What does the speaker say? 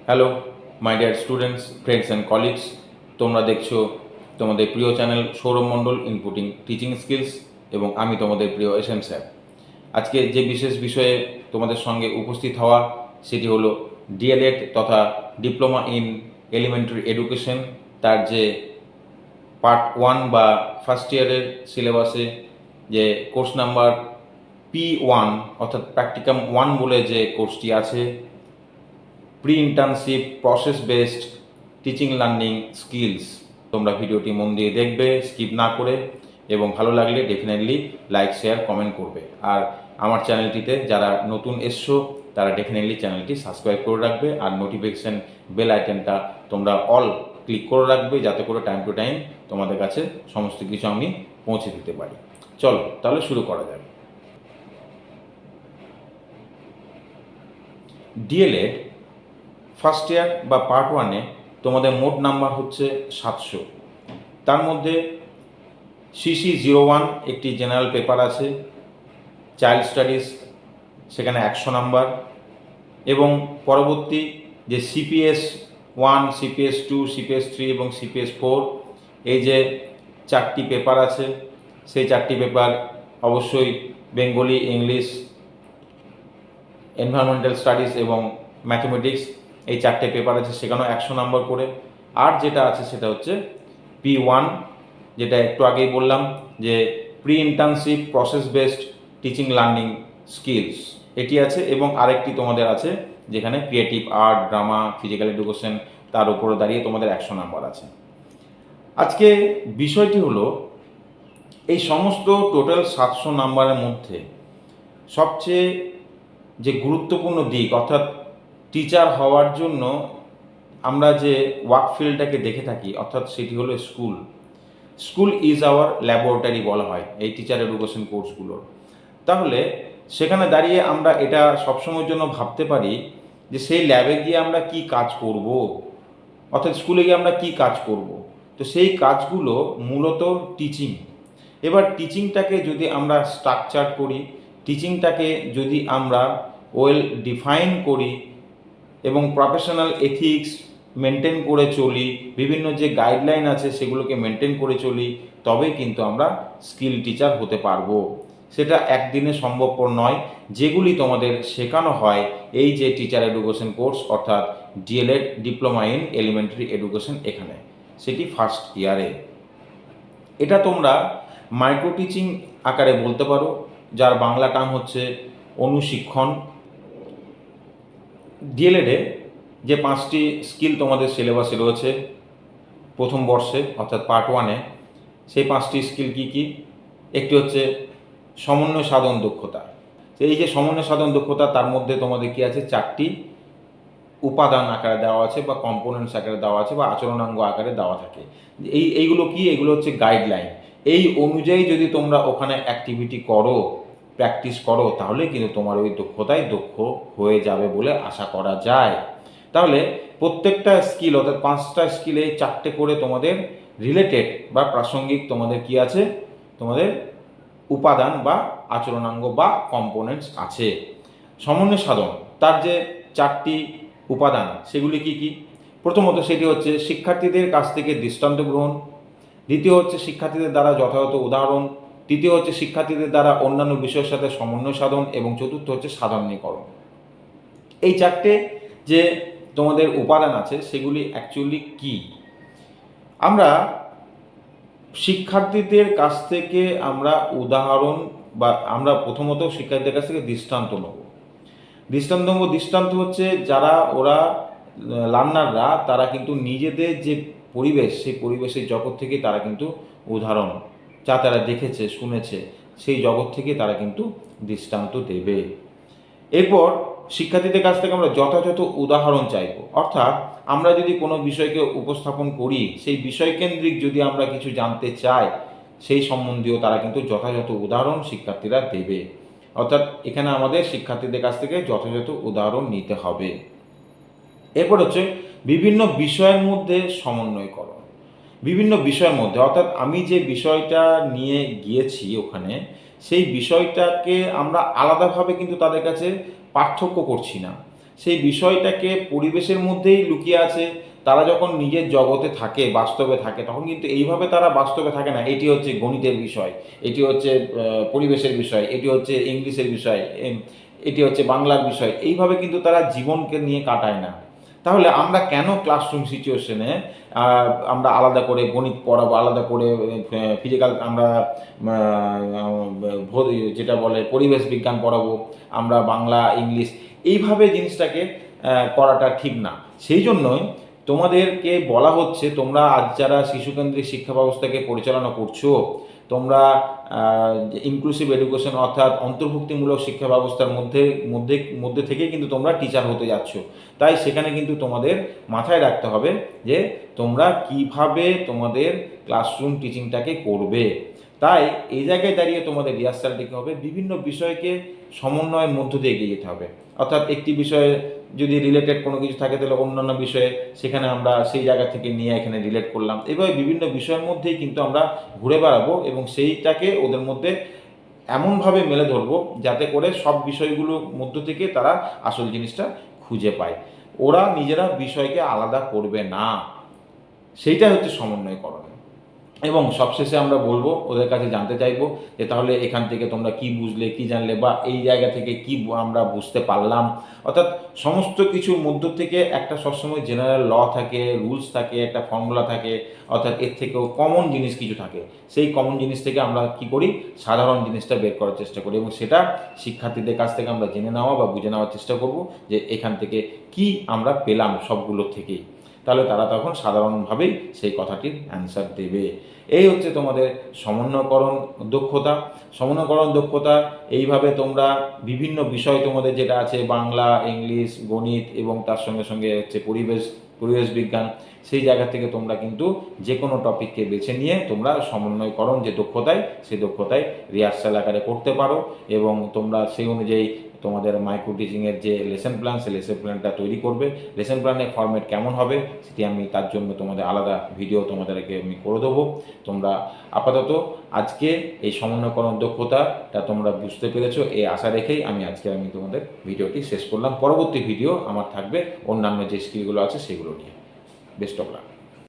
Hello my dear students, friends and colleagues, তোমরা দেখছো তোমাদের প্রিয় চ্যানেল সৌরভ মণ্ডল ইনপুটিং টিচিং স্কিলস এবং আমি তোমাদের প্রিয় SM স্যার। আজকে যে বিশেষ বিষয়ে তোমাদের সঙ্গে উপস্থিত হওয়া সেটি হলো D.El.Ed তথা ডিপ্লোমা ইন এলিমেন্টারি এডুকেশন, তার যে পার্ট 1 বা ফার্স্ট ইয়ারের সিলেবাসে যে কোর্স নাম্বার P1 অর্থাৎ প্র্যাকটিকাম 1 বলে যে কোর্সটি আছে, pre internship process based teaching learning skills. তোমরা ভিডিওটি মন দিয়ে দেখবে, স্কিপ না করে, এবং ভালো লাগলে ডেফিনেটলি লাইক শেয়ার কমেন্ট করবে। আর আমার চ্যানেলটিতে যারা নতুন এসছো তারা ডেফিনেটলি চ্যানেলটি সাবস্ক্রাইব করে রাখবে, আর নোটিফিকেশান বেল আইকনটা তোমরা অল ক্লিক করে রাখবে, যাতে করে টাইম টু টাইম তোমাদের কাছে সমস্ত কিছু আমি পৌঁছে দিতে পারি। চলো তাহলে শুরু করা যাবে। D.El.Ed ফার্স্ট ইয়ার বা পার্ট 1-এ তোমাদের মোট নাম্বার হচ্ছে 700। তার মধ্যে CC01 একটি জেনারেল পেপার আছে, চাইল্ড স্টাডিজ সেখানে 100 নাম্বার, এবং পরবর্তী যে CPS1, CPS2, CPS3 এবং CPS4 এই যে 4টি পেপার আছে, সেই 4টি পেপার অবশ্যই বেঙ্গলি, ইংলিশ, এনভায়রনমেন্টাল স্টাডিজ এবং ম্যাথমেটিক্স, এই 4টে পেপার আছে, সেখানেও 100 নাম্বার করে। আর যেটা আছে সেটা হচ্ছে P1, যেটা একটু আগেই বললাম যে pre internship process based teaching learning skills, এটি আছে। এবং আরেকটি তোমাদের আছে যেখানে creative art, drama, physical education, তার উপরে দাঁড়িয়ে তোমাদের 100 নাম্বার আছে। আজকে বিষয়টি হলো এই সমস্ত টোটাল 700 নাম্বারের মধ্যে সবচেয়ে যে গুরুত্বপূর্ণ দিক, অর্থাৎ টিচার হওয়ার জন্য আমরা যে ওয়ার্ক ফিল্ডটাকে দেখে থাকি, অর্থাৎ সেটি হলো school. School is our laboratory বলা হয় এই টিচার এডুকেশন কোর্সগুলোর। তাহলে সেখানে দাঁড়িয়ে আমরা এটা সবসময়ের জন্য ভাবতে পারি যে সেই ল্যাবে গিয়ে আমরা কি কাজ করব, অর্থাৎ স্কুলে গিয়ে আমরা কি কাজ করব। তো সেই কাজগুলো মূলত টিচিং। এবার টিচিংটাকে যদি আমরা স্ট্রাকচার করি, টিচিংটাকে যদি আমরা ওয়েল ডিফাইন করি এবং প্রফেশনাল এথিক্স মেনটেন করে চলি, বিভিন্ন যে গাইডলাইন আছে সেগুলোকে মেনটেন করে চলি, তবেই কিন্তু আমরা স্কিল টিচার হতে পারবো। সেটা একদিনে সম্ভবপর নয়। যেগুলি তোমাদের শেখানো হয় এই যে টিচার এডুকেশন কোর্স, অর্থাৎ D.El.Ed diploma in elementary education, এখানে সেটি ফার্স্ট ইয়ারে। এটা তোমরা মাইক্রো টিচিং আকারে বলতে পারো, যার বাংলা টার্ম হচ্ছে অনুশিক্ষণ। D.El.Ed-এ যে 5টি স্কিল তোমাদের সিলেবাসে রয়েছে প্রথম বর্ষে, অর্থাৎ পার্ট 1-এ, সেই 5টি স্কিল কী কী? একটি হচ্ছে সমন্বয় সাধন দক্ষতা। এই যে সমন্বয় সাধন দক্ষতা, তার মধ্যে তোমাদের কী আছে? 4টি উপাদান আকারে দেওয়া আছে, বা কম্পোনেন্টস আকারে দেওয়া আছে, বা আচরণাঙ্গ আকারে দেওয়া থাকে। এইগুলো কি? এগুলো হচ্ছে গাইডলাইন। এই অনুযায়ী যদি তোমরা ওখানে অ্যাক্টিভিটি করো, প্র্যাকটিস করো, তাহলে কিন্তু তোমার ওই দক্ষতায় দক্ষ হয়ে যাবে বলে আশা করা যায়। তাহলে প্রত্যেকটা স্কিল, অর্থাৎ 5টা স্কিলে 4টে করে তোমাদের রিলেটেড বা প্রাসঙ্গিক তোমাদের কি আছে? তোমাদের উপাদান বা আচরণাঙ্গ বা কম্পোনেন্টস আছে। সমন্বয় সাধন, তার যে 4টি উপাদান, সেগুলি কি কি? প্রথমত সেটি হচ্ছে শিক্ষার্থীদের কাছ থেকে দৃষ্টান্ত গ্রহণ, দ্বিতীয় হচ্ছে শিক্ষার্থীদের দ্বারা যথাযথ উদাহরণ, তৃতীয় হচ্ছে শিক্ষার্থীদের দ্বারা অন্যান্য বিষয়ের সাথে সমন্বয় সাধন, এবং চতুর্থ হচ্ছে সাধারণীকরণ। এই 4টে যে তোমাদের উপাদান আছে সেগুলি অ্যাকচুয়ালি কি? আমরা শিক্ষার্থীদের কাছ থেকে আমরা উদাহরণ, বা আমরা প্রথমত শিক্ষার্থীদের কাছ থেকে দৃষ্টান্ত নেব। দৃষ্টান্ত হচ্ছে যারা ওরা লার্নাররা, তারা কিন্তু নিজেদের যে পরিবেশ, সেই পরিবেশের জগৎ থেকে তারা কিন্তু উদাহরণ, যা তারা দেখেছে শুনেছে, সেই জগৎ থেকে তারা কিন্তু দৃষ্টান্ত দেবে। এরপর শিক্ষার্থীদের কাছ থেকে আমরা যথাযথ উদাহরণ চাইব, অর্থাৎ আমরা যদি কোনো বিষয়কে উপস্থাপন করি, সেই বিষয়কেন্দ্রিক যদি আমরা কিছু জানতে চাই, সেই সম্বন্ধীয় তারা কিন্তু যথাযথ উদাহরণ শিক্ষার্থীরা দেবে। অর্থাৎ এখানে আমাদের শিক্ষার্থীদের কাছ থেকে যথাযথ উদাহরণ নিতে হবে। এরপর হচ্ছে বিভিন্ন বিষয়ের মধ্যে সমন্বয়করণ। বিভিন্ন বিষয়ের মধ্যে, অর্থাৎ আমি যে বিষয়টা নিয়ে গিয়েছি ওখানে, সেই বিষয়টাকে আমরা আলাদাভাবে কিন্তু তাদের কাছে পার্থক্য করছি না। সেই বিষয়টাকে পরিবেশের মধ্যেই লুকিয়ে আছে। তারা যখন নিজের জগতে থাকে, বাস্তবে থাকে, তখন কিন্তু এইভাবে তারা বাস্তবে থাকে না। এটি হচ্ছে গণিতের বিষয়, এটি হচ্ছে পরিবেশের বিষয়, এটি হচ্ছে ইংলিশের বিষয়, এটি হচ্ছে বাংলার বিষয়, এইভাবে কিন্তু তারা জীবনকে নিয়ে কাটায় না। তাহলে আমরা কেন ক্লাসরুম সিচুয়েশনে আমরা আলাদা করে গণিত পড়াবো, আলাদা করে ফিজিক্যাল আমরা যেটা বলে পরিবেশ বিজ্ঞান পড়াবো, আমরা বাংলা ইংলিশ, এইভাবে জিনিসটাকে করাটা ঠিক না। সেই জন্যই তোমাদেরকে বলা হচ্ছে, তোমরা আজ যারা শিশুকেন্দ্রিক শিক্ষা ব্যবস্থাকে পরিচালনা করছো, তোমরা ইনক্লুসিভ এডুকেশন অর্থাৎ অন্তর্ভুক্তিমূলক শিক্ষা ব্যবস্থার মধ্যে মধ্যে মধ্যে থেকে কিন্তু তোমরা টিচার হতে যাচ্ছ। তাই সেখানে কিন্তু তোমাদের মাথায় রাখতে হবে যে তোমরা কিভাবে তোমাদের ক্লাসরুম টিচিংটাকে করবে। তাই এই জায়গায় দাঁড়িয়ে তোমাদের রিহার্সাল দিতে হবে, বিভিন্ন বিষয়কে সমন্বয়ের মধ্য দিয়ে এগিয়ে যেতে হবে। অর্থাৎ একটি বিষয়ে যদি রিলেটেড কোনো কিছু থাকে, তাহলে অন্যান্য বিষয়ে সেখানে আমরা সেই জায়গা থেকে নিয়ে এখানে রিলেট করলাম। এভাবে বিভিন্ন বিষয়ের মধ্যেই কিন্তু আমরা ঘুরে বেড়াবো এবং সেইটাকে ওদের মধ্যে এমনভাবে মেলে ধরবো যাতে করে সব বিষয়গুলোর মধ্য থেকে তারা আসল জিনিসটা খুঁজে পায়। ওরা নিজেরা বিষয়কে আলাদা করবে না, সেইটা হচ্ছে সমন্বয়করণ। এবং সবশেষে আমরা বলবো, ওদের কাছে জানতে চাইবো যে তাহলে এখান থেকে তোমরা কি বুঝলে, কি জানলে, বা এই জায়গা থেকে কি আমরা বুঝতে পারলাম। অর্থাৎ সমস্ত কিছুর মধ্য থেকে একটা সবসময় জেনারেল ল থাকে, রুলস থাকে, একটা ফর্মুলা থাকে, অর্থাৎ এর থেকেও কমন জিনিস কিছু থাকে। সেই কমন জিনিস থেকে আমরা কি করি, সাধারণ জিনিসটা বের করার চেষ্টা করি এবং সেটা শিক্ষার্থীদের কাছ থেকে আমরা জেনে নেওয়া বা বুঝে নেওয়ার চেষ্টা করব যে এখান থেকে কি আমরা পেলাম সবগুলোর থেকেই। তাহলে তারা তখন সাধারণভাবেই সেই কথাটির অ্যান্সার দেবে। এই হচ্ছে তোমাদের সমন্বয়করণ দক্ষতা। সমন্বয়করণ দক্ষতা এইভাবে তোমরা বিভিন্ন বিষয় তোমাদের যেটা আছে, বাংলা, ইংলিশ, গণিত এবং তার সঙ্গে সঙ্গে হচ্ছে পরিবেশ বিজ্ঞান, সেই জায়গা থেকে তোমরা কিন্তু যে কোনো টপিককে বেছে নিয়ে তোমরা সমন্বয়করণ যে দক্ষতায়, সেই দক্ষতায় রিহার্সাল আকারে করতে পারো এবং তোমরা সেই অনুযায়ী তোমাদের মাইক্রো টিচিংয়ের যে লেসন প্ল্যান, সেই লেসন প্ল্যানটা তৈরি করবে। লেসন প্ল্যানের ফরম্যাট কেমন হবে সেটি আমি তার জন্য তোমাদের আলাদা ভিডিও তোমাদেরকে আমি করে দেবো। তোমরা আপাতত আজকে এই সমন্বয়করণ দক্ষতাটা তোমরা বুঝতে পেরেছো, এই আশা রেখেই আমি তোমাদের ভিডিওটি শেষ করলাম। পরবর্তী ভিডিও আমার থাকবে অন্যান্য যে স্কিলগুলো আছে সেগুলো নিয়ে। Best of luck.